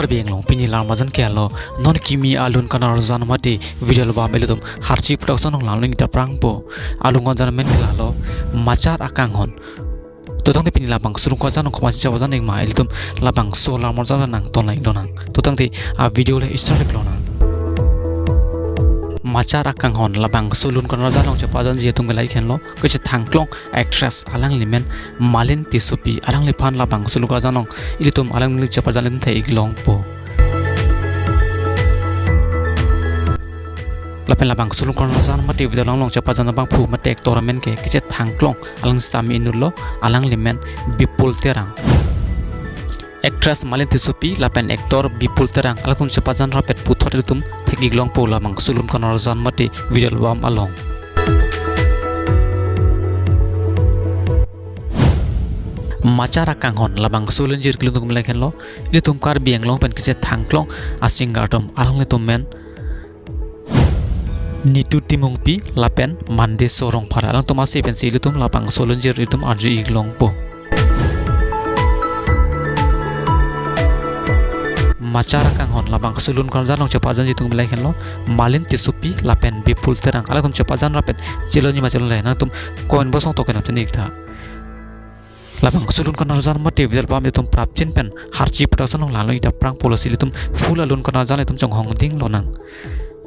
Karbi long pini larmazan kelo non kimi alun kanar zan mati video ba meludum Harchi Production ng lalong ita prangpo alungon zan men klalo machar akanghon totang ti pini labang surung ko zan ko masih jawaban ng ma elitum labangso larmazan nang tonlai donang totang ti a video le istart klona machar akanghon labangso lun kanar zan long chapajan jetung belai khenlo keche thangklong actress alang limen Malin Tissopi alang lipan labangso lu kanar zan ilitum alang li chapajan len thai iglong po lapen labang sulung kon zan mati video long chapajan bang phu mate tournament ke keche thangklong alang stami inullo alang limen Bipul Terang actress Malin Tissopi lapen actor Bipul Terang alang chapajan rapet puthor tum thegi glong po labang sulung kon zan mati video bam along machar akanghon labang sulun jir kilung melaken lo litum Karbi long pen keche thangklong asingardom alang litum men Nitu Timungpi lapen Mandeyso Rongphar alang tu masih pensi litum lapang solonjir litum arju iglong po machar akanghon labang sulun kon jalong chapajan jitung melaken lo Malin Tissopi lapen Bipul Terang alang tum chapajan rapet jeloni machelon le nang tum koin bosong token apten ikta labang sulun kon jan mate video pam litum prapchin pen Harchi Production ng lalong ita prang policy litum full alun kon jan litum chong hong ding lo nang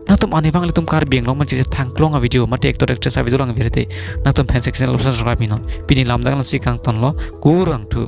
natum anivang litum Karbi long man chise thangklong a video mate actor actress a video lang virete natum Hensek channel subscribe minon pini lamdang si kang ton lo kurang tu